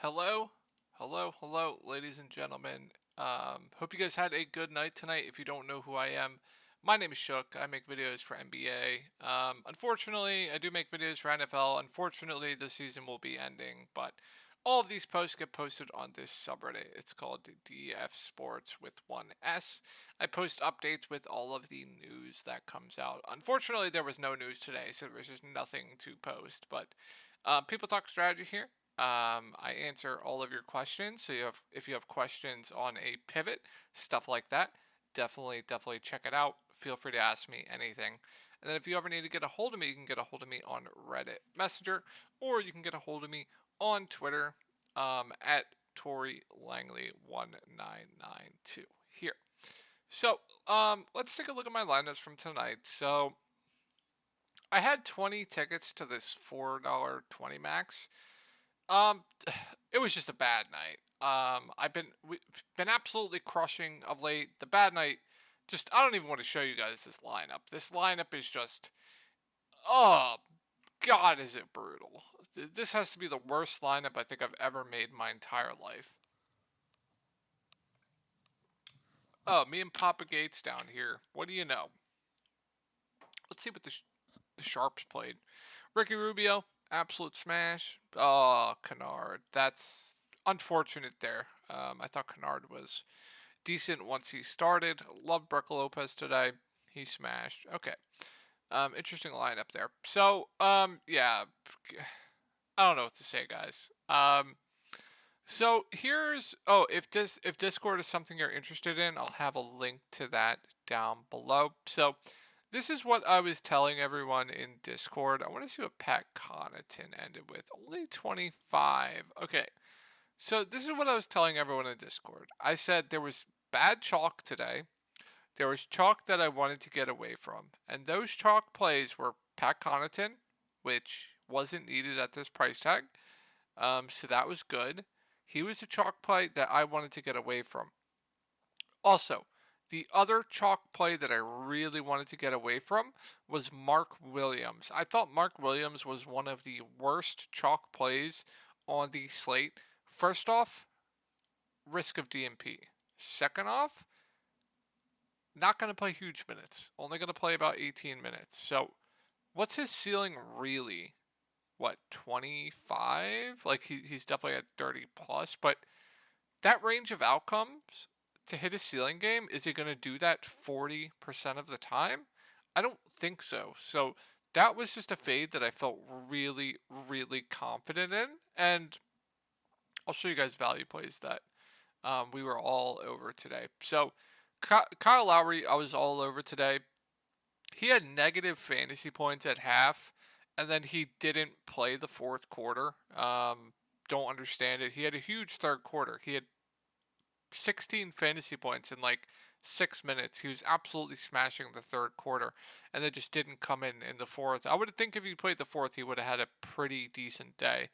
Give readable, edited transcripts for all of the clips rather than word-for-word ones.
Hello, hello, ladies and gentlemen. Hope you guys had a good night tonight. If you don't know who I am, my name is Shook. I make videos for NBA. Unfortunately, I do make videos for NFL. Unfortunately, the season will be ending, but all of these posts get posted on this subreddit. It's called DF Sports with one S. I post updates with all of the news that comes out. Unfortunately, there was no news today, so there was just nothing to post. But people talk strategy here. I answer all of your questions. So if you have questions on a pivot, stuff like that, definitely check it out. Feel free to ask me anything. And then if you ever need to get a hold of me, you can get a hold of me on Reddit Messenger, or you can get a hold of me on Twitter at Tory Langley 1992 here. So let's take a look at my lineups from tonight. So I had 20 tickets to this $4.20 max. Um, it was just a bad night. We've been absolutely crushing of late. The bad night, just I don't even want to show you guys this lineup. This lineup is just, oh God, is it brutal? This has to be the worst lineup I think I've ever made in my entire life. Oh, me and Papa Gates down here. What do you know? Let's see what the Sharps played. Ricky Rubio, absolute smash. Oh, Kennard. That's unfortunate there. I thought Kennard was decent once he started. Loved Brook Lopez today. He smashed. Okay. Interesting lineup there. So, yeah. I don't know what to say, guys. So here's if Discord is something you're interested in, I'll have a link to that down below. So this is what I was telling everyone in Discord. I want to see what Pat Connaughton ended with. Only 25. Okay. So this is what I was telling everyone in Discord. I said there was bad chalk today. There was chalk that I wanted to get away from. And those chalk plays were Pat Connaughton, which wasn't needed at this price tag. So that was good. He was a chalk play that I wanted to get away from. Also, the other chalk play that I really wanted to get away from was Mark Williams. I thought Mark Williams was one of the worst chalk plays on the slate. First off, risk of DNP. Second off, not going to play huge minutes. Only going to play about 18 minutes. So, what's his ceiling really? What, 25? Like, he's definitely at 30 plus. But that range of outcomes to hit a ceiling game, is he going to do that 40% of the time? I don't think so. So, that was just a fade that I felt really confident in. And I'll show you guys value plays that we were all over today. So, Kyle Lowry, I was all over today. He had negative fantasy points at half, and then he didn't play the fourth quarter. Don't understand it. He had a huge third quarter. He had 16 fantasy points in like 6 minutes. He was absolutely smashing the third quarter, and they just didn't come in the fourth. I would think if he played the fourth, he would have had a pretty decent day.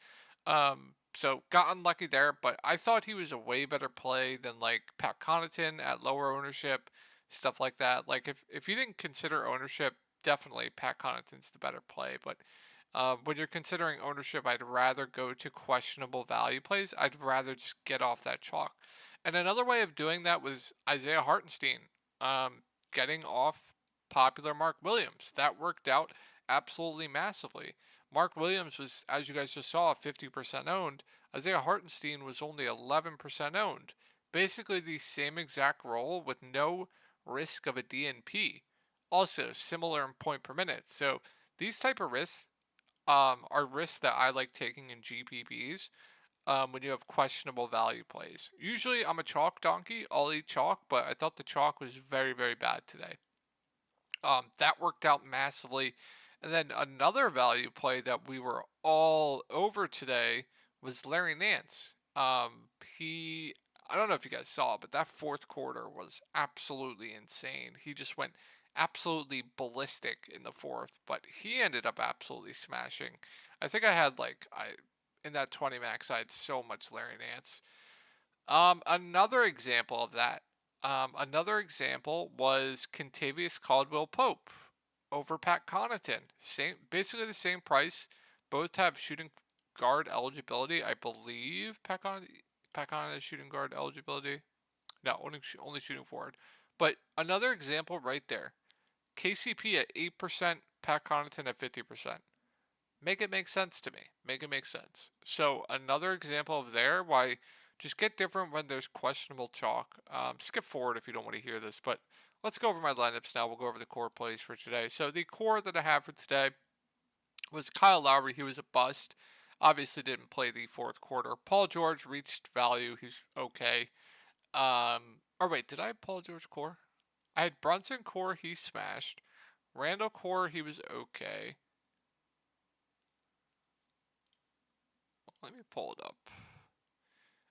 So got unlucky there, but I thought he was a way better play than like Pat Connaughton at lower ownership, stuff like that. Like if you didn't consider ownership, definitely Pat Connaughton's the better play. But when you're considering ownership, I'd rather go to questionable value plays. I'd rather just get off that chalk. And another way of doing that was Isaiah Hartenstein, getting off popular Mark Williams. That worked out absolutely massively. Mark Williams was, as you guys just saw, 50% owned. Isaiah Hartenstein was only 11% owned. Basically the same exact role with no risk of a DNP. Also similar in point per minute. So these type of risks are risks that I like taking in GPPs when you have questionable value plays. Usually I'm a chalk donkey. I'll eat chalk, but I thought the chalk was very bad today. That worked out massively. And then another value play that we were all over today was Larry Nance. I don't know if you guys saw, but that fourth quarter was absolutely insane. He just went absolutely ballistic in the fourth, but he ended up absolutely smashing. I think I had in that 20 max, I had so much Larry Nance. Another example of that. Another example was Kentavious Caldwell Pope over Pat Connaughton. Basically the same price. Both have shooting guard eligibility. I believe Pekon is shooting guard eligibility. No, only shooting forward. But another example right there. KCP at 8%, Pat Connaughton at 50%. Make it make sense to me. Make it make sense. So another example of there why just get different when there's questionable chalk. Skip forward if you don't want to hear this, but let's go over my lineups now. We'll go over the core plays for today. So the core that I have for today was Kyle Lowry. He was a bust. Obviously didn't play the fourth quarter. Paul George reached value. He's okay. Or wait, did I have Paul George core? I had Brunson core. He smashed. Randall core. He was okay. Let me pull it up.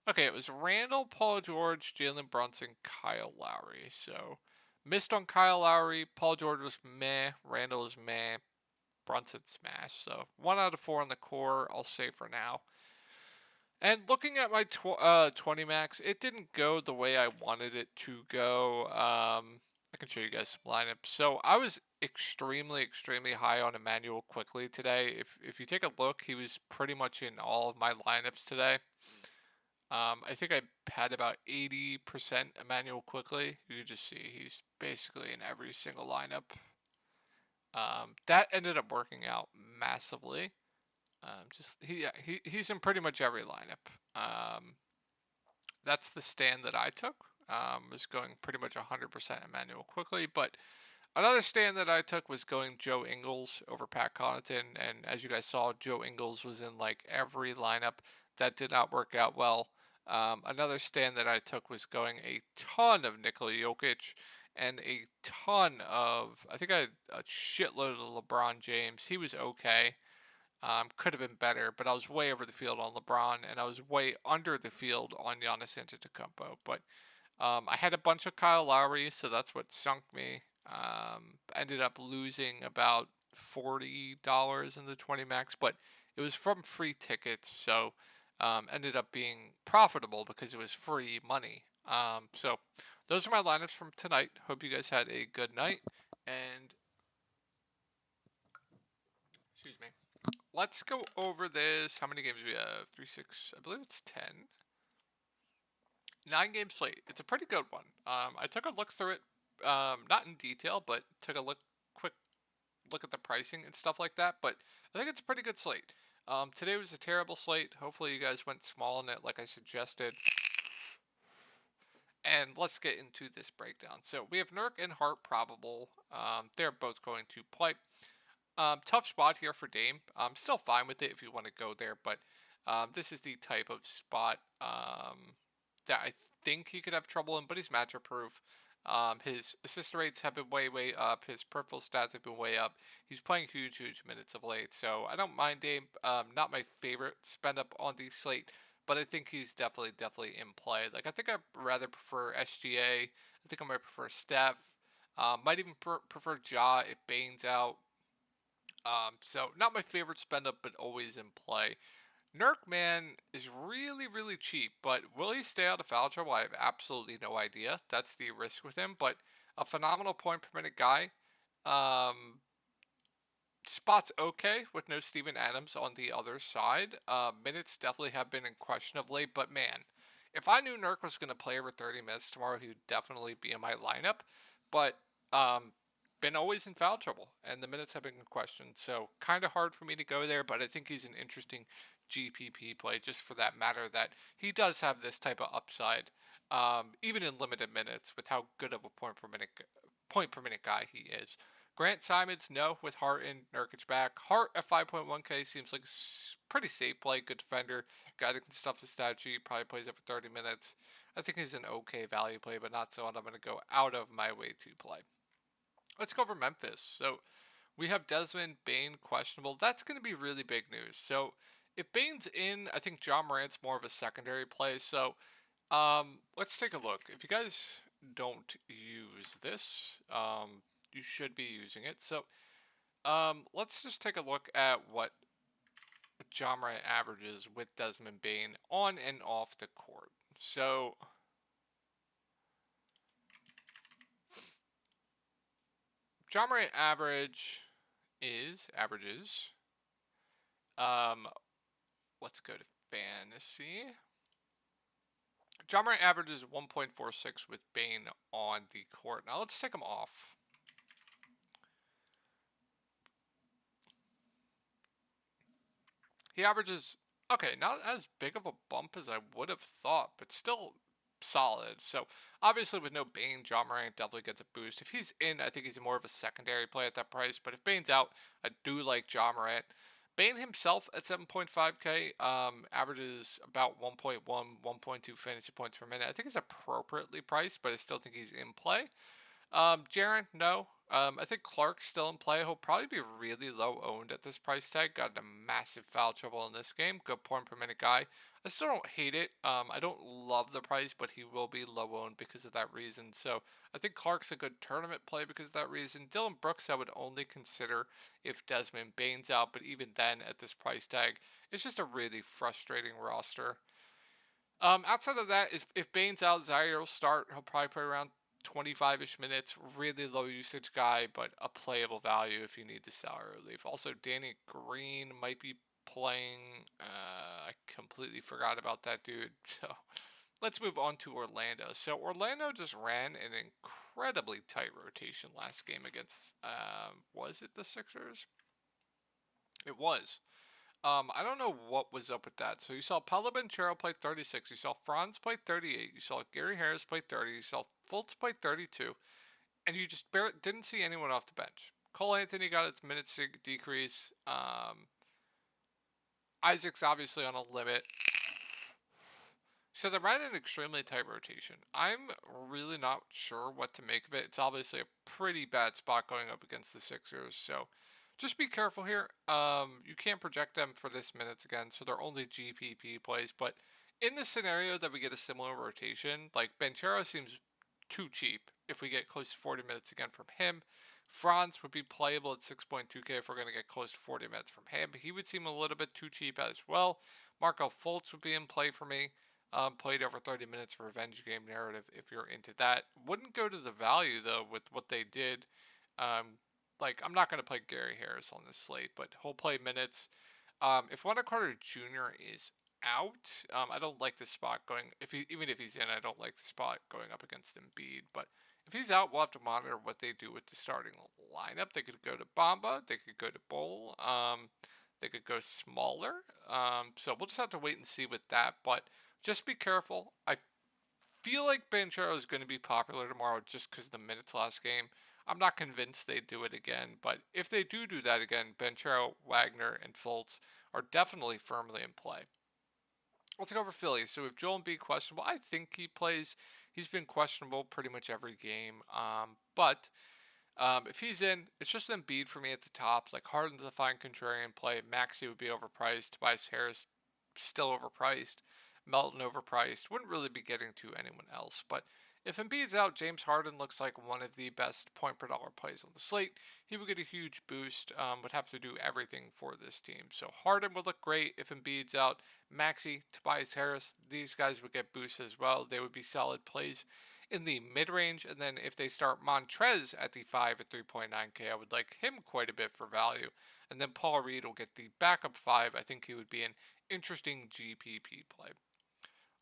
Okay, it was Randall, Paul George, Jalen Brunson, Kyle Lowry. So, missed on Kyle Lowry. Paul George was meh. Randall was meh. Brunson smash. So, 1 out of 4 on the core, I'll say for now. And looking at my 20 max, it didn't go the way I wanted it to go. I can show you guys some lineups. So I was extremely high on Emmanuel quickly today. If you take a look, he was pretty much in all of my lineups today. I think I had about 80% Emmanuel quickly. You can just see he's basically in every single lineup. That ended up working out massively. He's in pretty much every lineup. That's the stand that I took. Was going pretty much 100% Emmanuel quickly, but another stand that I took was going Joe Ingles over Pat Connaughton, and as you guys saw, Joe Ingles was in like every lineup. That did not work out well. Another stand that I took was going a ton of Nikola Jokic and a ton of, I think I had a shitload of LeBron James. He was okay. Could have been better, but I was way over the field on LeBron, and I was way under the field on Giannis Antetokounmpo. But I had a bunch of Kyle Lowry, so that's what sunk me. Ended up losing about $40 in the 20 max, but it was from free tickets, so ended up being profitable because it was free money. So those are my lineups from tonight. Hope you guys had a good night, and excuse me. Let's go over this. How many games do we have? 3, 6, I believe it's 10. 9 game slate. It's a pretty good one. I took a look through it, not in detail, but took a quick look at the pricing and stuff like that. But I think it's a pretty good slate. Today was a terrible slate. Hopefully you guys went small in it like I suggested. And let's get into this breakdown. So we have Nurk and Hart probable. They're both going to play. Tough spot here for Dame. I'm still fine with it if you want to go there, but this is the type of spot that I think he could have trouble in, but he's matchup proof. His assist rates have been way up. His peripheral stats have been way up. He's playing huge minutes of late, so I don't mind Dame. Not my favorite spend up on the slate, but I think he's definitely in play. Like I think I rather prefer SGA. I think I might prefer Steph. Might even prefer Ja if Bane's out. So not my favorite spend up, but always in play. Nurk, man, is really cheap, but will he stay out of foul trouble? I have absolutely no idea. That's the risk with him, but a phenomenal point per minute guy. Spot's okay with no Steven Adams on the other side. Minutes definitely have been in question of late, but man, if I knew Nurk was going to play over 30 minutes tomorrow, he would definitely be in my lineup. But been always in foul trouble, and the minutes have been in question. So kind of hard for me to go there, but I think he's an interesting GPP play just for that matter that he does have this type of upside, even in limited minutes with how good of a point per minute guy he is. Grant Simons, no, with Hart and Nurkic back. Hart at 5.1K seems like pretty safe play, good defender, guy that can stuff the stat sheet, probably plays it for 30 minutes. I think he's an okay value play, but not someone I'm going to go out of my way to play. Let's go over Memphis. So we have Desmond Bane questionable. That's going to be really big news. So if Bane's in, I think John Morant's more of a secondary play. So let's take a look. If you guys don't use this, you should be using it. So let's just take a look at what John Morant averages with Desmond Bane on and off the court. So John Morant averages Let's go to fantasy. John Morant averages 1.46 with Bane on the court. Now let's take him off. He averages, okay, not as big of a bump as I would have thought, but still solid. So obviously with no Bane, John Morant definitely gets a boost. If he's in, I think he's more of a secondary play at that price. But if Bane's out, I do like John Morant. Bane himself at 7.5K averages about 1.1, 1.2 fantasy points per minute. I think it's appropriately priced, but I still think he's in play. Jaren, no. I think Clark's still in play. He'll probably be really low owned at this price tag. Got into massive foul trouble in this game. Good point per minute guy. I still don't hate it. I don't love the price, but he will be low owned because of that reason. So I think Clark's a good tournament play because of that reason. Dylan Brooks, I would only consider if Desmond Bane's out, but even then, at this price tag, it's just a really frustrating roster. Outside of that, if Bane's out, Zaire will start. He'll probably play around 25-ish minutes. Really low usage guy, but a playable value if you need the salary relief. Also, Danny Green might be playing. I completely forgot about that dude. So let's move on to Orlando. So Orlando just ran an incredibly tight rotation last game against, was it the Sixers? It was. I don't know what was up with that. So you saw Paulo Banchero play 36. You saw Franz play 38. You saw Gary Harris play 30. You saw Fultz play 32. And you just didn't see anyone off the bench. Cole Anthony got its minutes decrease. Isaac's obviously on a limit. So they ran an extremely tight rotation. I'm really not sure what to make of it. It's obviously a pretty bad spot going up against the Sixers. So just be careful here. You can't project them for this minutes again, so they're only GPP plays. But in the scenario that we get a similar rotation, like Banchero seems too cheap if we get close to 40 minutes again from him. Franz would be playable at 6.2K if we're going to get close to 40 minutes from him. He would seem a little bit too cheap as well. Marco Fultz would be in play for me. Played over 30 minutes for revenge game narrative if you're into that. Wouldn't go to the value though with what they did. Like I'm not going to play Gary Harris on this slate, but he'll play minutes. If Wendell Carter Jr. is out, I don't like the spot going. Even if he's in, I don't like the spot going up against Embiid. But if he's out, we'll have to monitor what they do with the starting lineup. They could go to Bamba. They could go to Bowl. They could go smaller. So we'll just have to wait and see with that. But just be careful. I feel like Banchero is going to be popular tomorrow just because of the minutes last game. I'm not convinced they do it again, but if they do that again, Banchero, Wagner, and Fultz are definitely firmly in play. Let's go over Philly. So if Joel Embiid questionable, I think he plays. He's been questionable pretty much every game. But if he's in, it's just Embiid for me at the top. Like Harden's a fine contrarian play. Maxey would be overpriced. Tobias Harris still overpriced. Melton overpriced. Wouldn't really be getting to anyone else. But if Embiid's out, James Harden looks like one of the best point per dollar plays on the slate. He would get a huge boost. Would have to do everything for this team. So Harden would look great if Embiid's out. Maxey, Tobias Harris, these guys would get boosts as well. They would be solid plays in the mid-range, and then if they start Montrez at the 5 at 3.9K, I would like him quite a bit for value. And then Paul Reed will get the backup 5. I think he would be an interesting GPP play.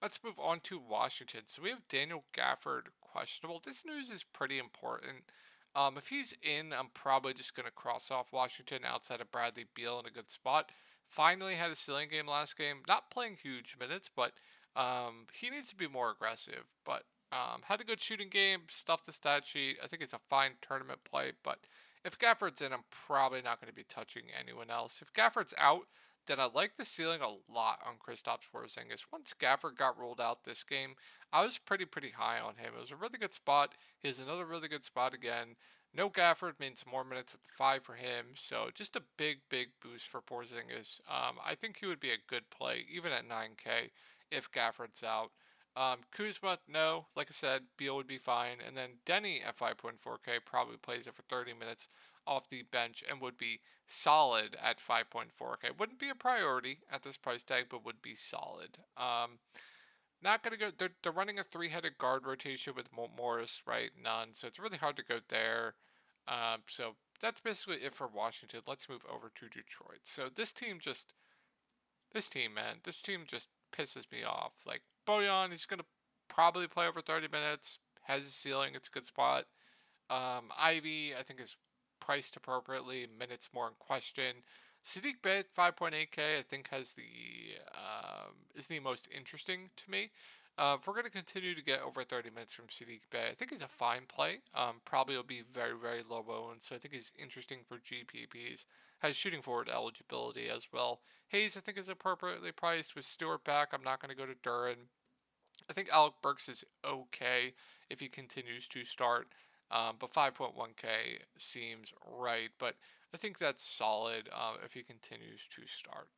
Let's move on to Washington. So we have Daniel Gafford questionable. This news is pretty important. If he's in, I'm probably just going to cross off Washington outside of Bradley Beal in a good spot. Finally had a ceiling game last game. Not playing huge minutes, but he needs to be more aggressive. But had a good shooting game, stuffed the stat sheet. I think it's a fine tournament play. But if Gafford's in, I'm probably not going to be touching anyone else. If Gafford's out, then I like the ceiling a lot on Kristaps Porzingis. Once Gafford got ruled out this game, I was pretty high on him. It was a really good spot. He has another really good spot again. No Gafford means more minutes at the 5 for him. So just a big boost for Porzingis. I think he would be a good play, even at 9K, if Gafford's out. Kuzma, no. Like I said, Beal would be fine. And then Denny at 5.4K probably plays it for 30 minutes off the bench and would be solid at 5.4K. Wouldn't be a priority at this price tag, but would be solid. Not going to go. They're running a 3-headed guard rotation with Morris, right? None. So it's really hard to go there. So that's basically it for Washington. Let's move over to Detroit. So this team just This team, man, this team just pisses me off. Like, Bojan, he's going to probably play over 30 minutes, has a ceiling, it's a good spot. Ivy, I think, is priced appropriately, minutes more in question. Sadiq Bey, 5.8K, I think has is the most interesting to me. If we're going to continue to get over 30 minutes from Sadiq Bey, I think he's a fine play. Probably will be very, very low owned, so I think he's interesting for GPPs. Has shooting forward eligibility as well. Hayes, I think, is appropriately priced. With Stewart back, I'm not going to go to Duran. I think Alec Burks is okay if he continues to start, but 5.1K seems right. But I think that's solid if he continues to start.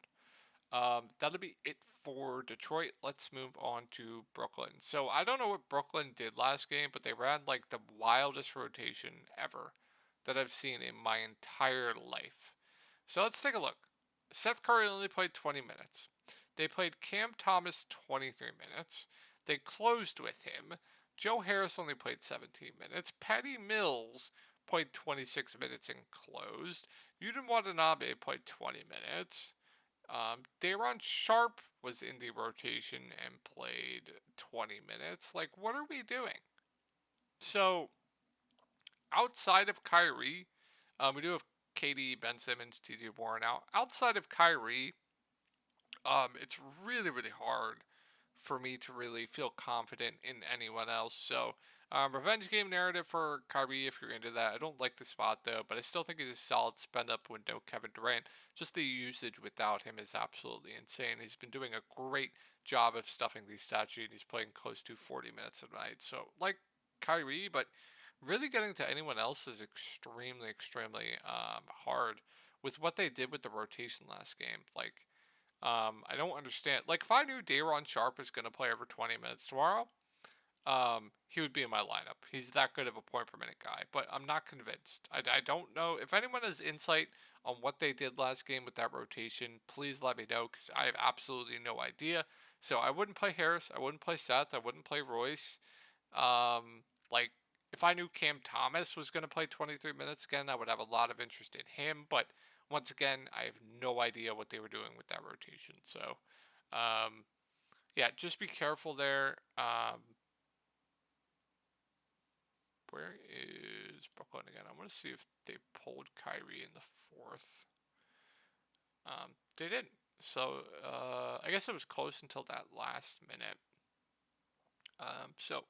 That'll be it for Detroit. Let's move on to Brooklyn. So I don't know what Brooklyn did last game, but they ran like the wildest rotation ever that I've seen in my entire life. So let's take a look. Seth Curry only played 20 minutes. They played Cam Thomas 23 minutes. They closed with him. Joe Harris only played 17 minutes. Patty Mills played 26 minutes and closed. Yuta Watanabe played 20 minutes. Day'Ron Sharpe was in the rotation and played 20 minutes. Like, what are we doing? So, outside of Kyrie, we do have KD, Ben Simmons, TJ Warren out. Outside of Kyrie, it's really, really hard for me to really feel confident in anyone else. So, revenge game narrative for Kyrie if you're into that. I don't like the spot though, but I still think he's a solid spend up with no Kevin Durant. Just the usage without him is absolutely insane. He's been doing a great job of stuffing these stat sheet. He's playing close to 40 minutes a night. So, like Kyrie, but really getting to anyone else is extremely, extremely hard with what they did with the rotation last game. Like, I don't understand. Like, if I knew Day'Ron Sharpe is going to play over 20 minutes tomorrow, he would be in my lineup. He's that good of a point per minute guy, but I'm not convinced. I don't know. If anyone has insight on what they did last game with that rotation, please let me know because I have absolutely no idea. So I wouldn't play Harris. I wouldn't play Seth. I wouldn't play Royce. Like, if I knew Cam Thomas was going to play 23 minutes again, I would have a lot of interest in him. But once again, I have no idea what they were doing with that rotation. So, yeah, just be careful there. Where is Brooklyn again? I want to see if they pulled Kyrie in the fourth. They didn't. So I guess it was close until that last minute. So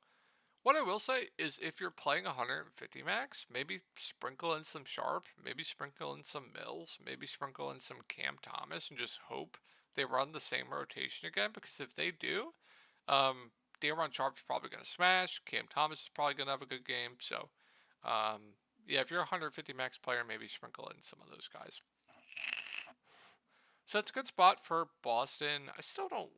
what I will say is if you're playing 150 max, maybe sprinkle in some Sharp, maybe sprinkle in some Mills, maybe sprinkle in some Cam Thomas, and just hope they run the same rotation again. Because if they do, Day'Ron Sharpe's probably going to smash. Cam Thomas is probably going to have a good game. So, yeah, if you're a 150 max player, maybe sprinkle in some of those guys. So it's a good spot for Boston. I still don't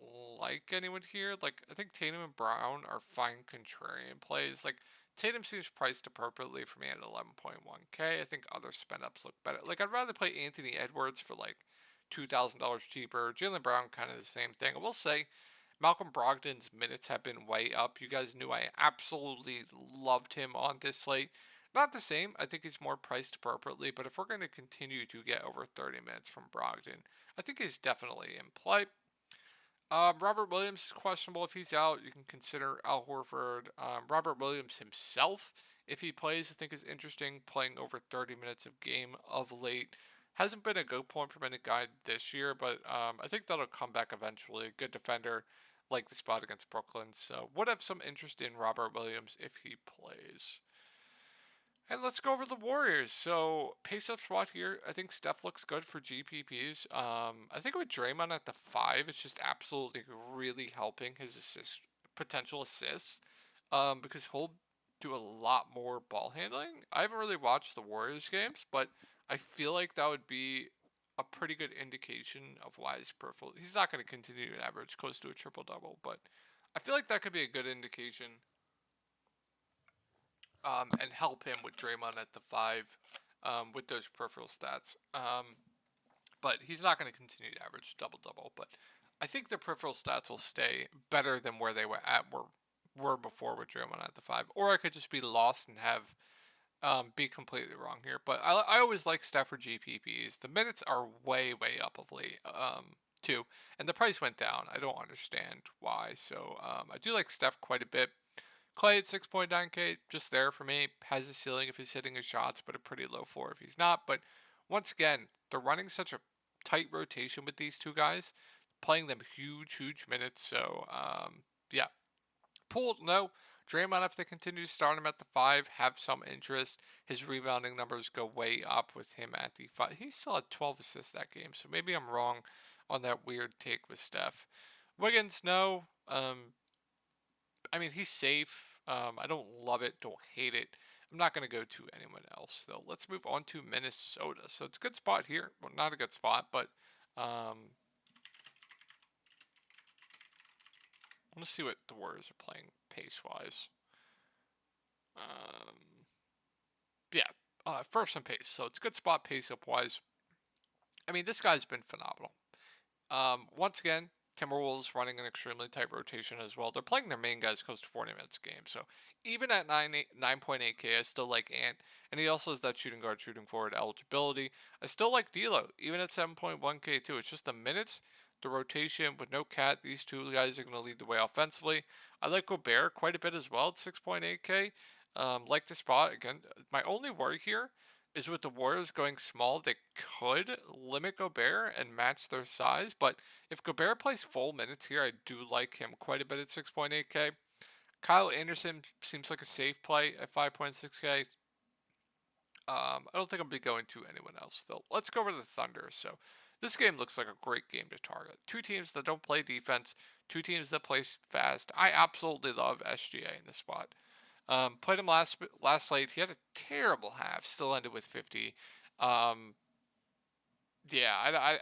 like anyone here. Like, I think Tatum and Brown are fine contrarian plays. Like, Tatum seems priced appropriately for me at 11.1K. I think other spend ups look better. Like, I'd rather play Anthony Edwards for like $2,000 cheaper. Jaylen Brown, kind of the same thing. I will say, Malcolm Brogdon's minutes have been way up. You guys knew I absolutely loved him on this slate. Not the same. I think he's more priced appropriately, but if we're going to continue to get over 30 minutes from Brogdon, I think he's definitely in play. Robert Williams is questionable if he's out. You can consider Al Horford. Robert Williams himself, if he plays, I think is interesting. Playing over 30 minutes of game of late. Hasn't been a go point per minute guy this year, but I think that'll come back eventually. Good defender, like the spot against Brooklyn. So would have some interest in Robert Williams if he plays. And let's go over the Warriors. So pace up spot here. I think Steph looks good for GPPs. I think with Draymond at the 5, it's just absolutely really helping his potential assists. Because he'll do a lot more ball handling. I haven't really watched the Warriors games, but I feel like that would be a pretty good indication of why his peripheral. He's not going to continue to average close to a triple double, but I feel like that could be a good indication and help him with Draymond at the 5 with those peripheral stats. But he's not going to continue to average double double. But I think the peripheral stats will stay better than where they were before with Draymond at the 5. Or I could just be lost and have be completely wrong here. But I always like Steph for GPPs. The minutes are way up of late. too. And the price went down. I don't understand why. So I do like Steph quite a bit. Clay at 6.9K, just there for me. Has a ceiling if he's hitting his shots, but a pretty low floor if he's not. But once again, they're running such a tight rotation with these two guys, playing them huge minutes. So yeah, Poole, no. Draymond, if they continue to start him at the 5, have some interest. His rebounding numbers go way up with him at the 5. He still had 12 assists that game, so maybe I'm wrong on that weird take with Steph. Wiggins, no. I mean, he's safe. I don't love it, don't hate it. I'm not going to go to anyone else, though. Let's move on to Minnesota. So it's a good spot here. Well, not a good spot, but um, I want to see what the Warriors are playing pace-wise. Um, yeah, first on pace. So it's a good spot pace-up-wise. I mean, this guy's been phenomenal. Once again, Timberwolves running an extremely tight rotation as well. They're playing their main guys close to 40 minutes a game. So even at 9.8K, I still like Ant. And he also has that shooting guard, shooting forward eligibility. I still like D'Lo, even at 7.1K too. It's just the minutes, the rotation with no Cat. These two guys are going to lead the way offensively. I like Gobert quite a bit as well at 6.8K. Like the spot. Again, my only worry here is with the Warriors going small, they could limit Gobert and match their size. But if Gobert plays full minutes here, I do like him quite a bit at 6.8K. Kyle Anderson seems like a safe play at 5.6K. I don't think I'll be going to anyone else, though. Let's go over the Thunder. So this game looks like a great game to target. Two teams that don't play defense, two teams that play fast. I absolutely love SGA in this spot. Played him last slate. He had a terrible half. Still ended with 50. Yeah,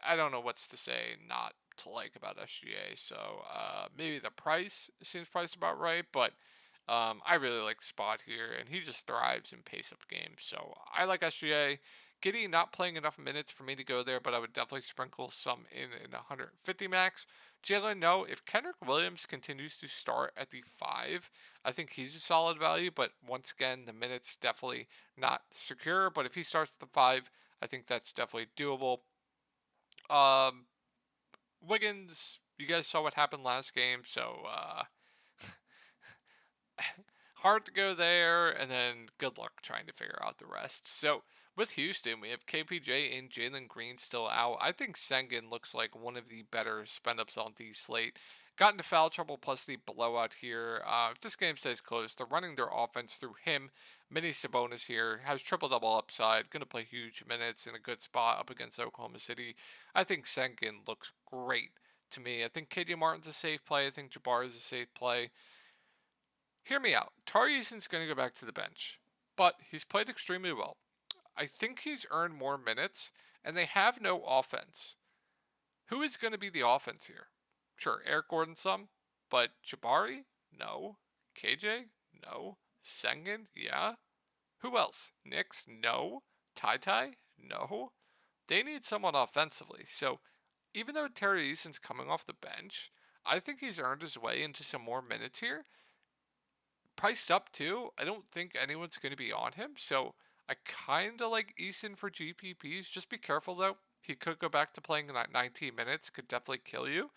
I don't know what's to say not to like about SGA. So maybe the price seems priced about right, but I really like the spot here, and he just thrives in pace-up games. So I like SGA. Giddy not playing enough minutes for me to go there, but I would definitely sprinkle some in 150 max. Jalen, no. If Kendrick Williams continues to start at the 5, I think he's a solid value, but once again, the minutes definitely not secure. But if he starts at the 5, I think that's definitely doable. Um, Wiggins, you guys saw what happened last game, so hard to go there, and then good luck trying to figure out the rest. So with Houston, we have KPJ and Jalen Green still out. I think Sengun looks like one of the better spend-ups on the slate. Got into foul trouble plus the blowout here. If this game stays close, they're running their offense through him. Mini Sabonis here has triple-double upside. Going to play huge minutes in a good spot up against Oklahoma City. I think Sengun looks great to me. I think KD Martin's a safe play. I think Jabbar is a safe play. Hear me out. Tari Eason's going to go back to the bench, but he's played extremely well. I think he's earned more minutes, and they have no offense. Who is going to be the offense here? Sure, Eric Gordon some, but Jabari? No. KJ? No. Sengun? Yeah. Who else? Knicks? No. Tai? No. They need someone offensively. So even though Terry Eason's coming off the bench, I think he's earned his way into some more minutes here. Priced up too. I don't think anyone's going to be on him. So I kind of like Eason for GPPs. Just be careful though. He could go back to playing in that 19 minutes. Could definitely kill you.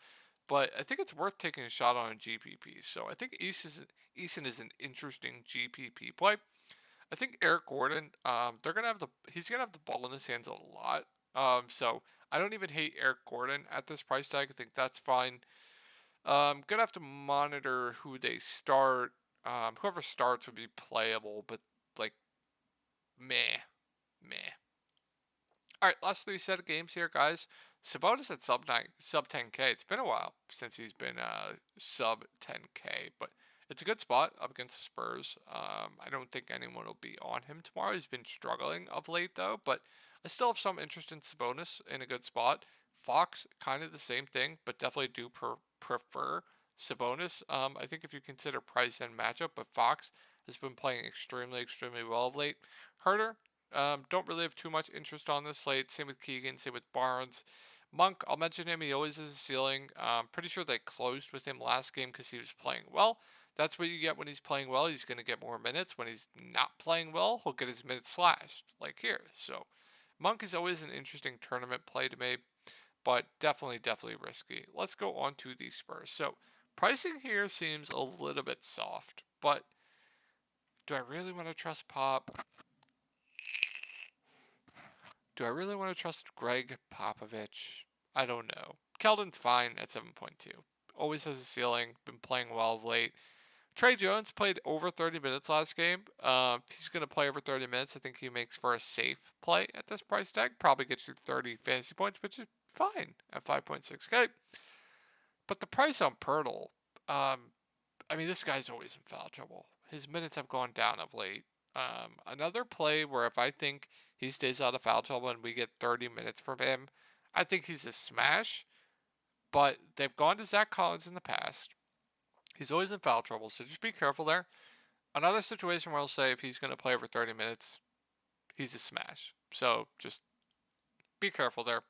But I think it's worth taking a shot on GPP. So I think Eason is an interesting GPP play. I think Eric Gordon, he's gonna have the ball in his hands a lot. So I don't even hate Eric Gordon at this price tag. I think that's fine. Gonna have to monitor who they start. Whoever starts would be playable, but like meh. All right, last 3 set of games here, guys. Sabonis at sub 10K. It's been a while since he's been sub 10K, but it's a good spot up against the Spurs. I don't think anyone will be on him tomorrow. He's been struggling of late though, but I still have some interest in Sabonis in a good spot. Fox, kind of the same thing, but definitely do prefer Sabonis. I think if you consider price and matchup, but Fox has been playing extremely well of late. Herter, don't really have too much interest on this slate. Same with Keegan, same with Barnes. Monk, I'll mention him. He always has a ceiling. Pretty sure they closed with him last game because he was playing well. That's what you get when he's playing well. He's going to get more minutes. When he's not playing well, he'll get his minutes slashed, like here. So Monk is always an interesting tournament play to me. but definitely risky. Let's go on to the Spurs. So pricing here seems a little bit soft, but do I really want to trust Pop? Do I really want to trust Greg Popovich? I don't know. Keldon's fine at 7.2. Always has a ceiling. Been playing well of late. Trey Jones played over 30 minutes last game. He's going to play over 30 minutes. I think he makes for a safe play at this price tag. Probably gets you 30 fantasy points, which is fine at 5.6K. But the price on Pirtle, I mean, this guy's always in foul trouble. His minutes have gone down of late. Another play where if I think he stays out of foul trouble and we get 30 minutes from him, I think he's a smash. But they've gone to Zach Collins in the past. He's always in foul trouble, so just be careful there. Another situation where I'll say if he's going to play over 30 minutes, he's a smash. So just be careful there.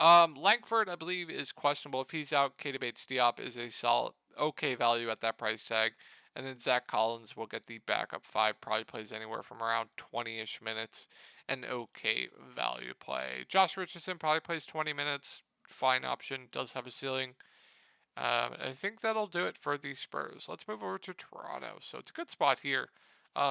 Langford, I believe, is questionable. If he's out, Keita Bates-Diop is a solid, okay value at that price tag. And then Zach Collins will get the backup 5, probably plays anywhere from around 20-ish minutes. An okay value play. Josh Richardson probably plays 20 minutes. Fine option, does have a ceiling. I think that'll do it for the Spurs. Let's move over to Toronto. So it's a good spot here.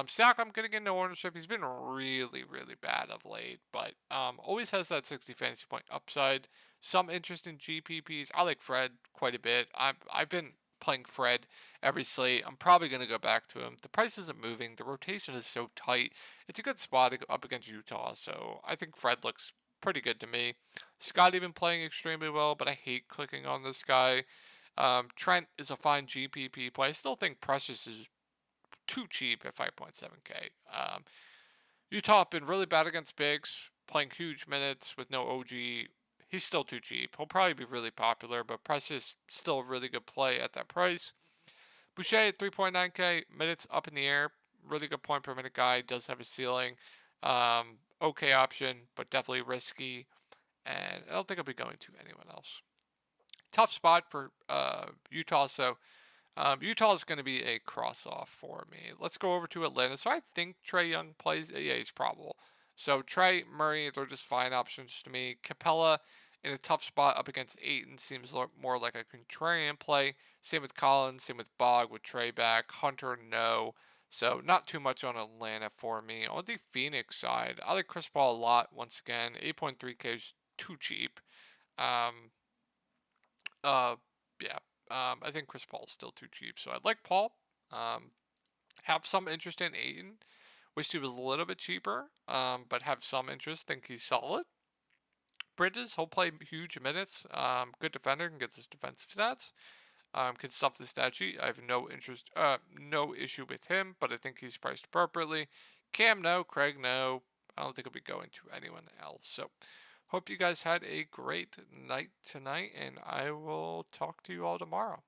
Sack, I'm going to get into ownership. He's been really, really bad of late, but always has that 60 fantasy point upside. Some interest in GPPs. I like Fred quite a bit. I've been playing Fred every slate. I'm probably going to go back to him. The price isn't moving. The rotation is so tight. It's a good spot up against Utah, so I think Fred looks pretty good to me. Scott even playing extremely well, but I hate clicking on this guy. Trent is a fine GPP play. I still think Precious is too cheap at 5.7K. Utah have been really bad against bigs, playing huge minutes with no OG. He's still too cheap. He'll probably be really popular, but Precious still a really good play at that price. Boucher at 3.9K, minutes up in the air. Really good point per minute guy. Does have a ceiling. Okay option, but definitely risky. And I don't think I'll be going to anyone else. Tough spot for Utah, so Utah is going to be a cross-off for me. Let's go over to Atlanta. So I think Trae Young plays. Yeah, he's probable. So Trae, Murray, they're just fine options to me. Capella in a tough spot up against Ayton seems more like a contrarian play. Same with Collins, same with Bog with Trae back. Hunter, no. So not too much on Atlanta for me. On the Phoenix side, I like Chris Paul a lot. Once again, 8.3K is too cheap. Um, yeah. I think Chris Paul's still too cheap, so I'd like Paul. Have some interest in Ayton. Wish he was a little bit cheaper, but have some interest. Think he's solid. Bridges, he'll play huge minutes. Good defender, can get his defensive stats. Can stuff the stat sheet. I have no issue with him, but I think he's priced appropriately. Cam, no. Craig, no. I don't think I'll be going to anyone else. So, hope you guys had a great night tonight, and I will talk to you all tomorrow.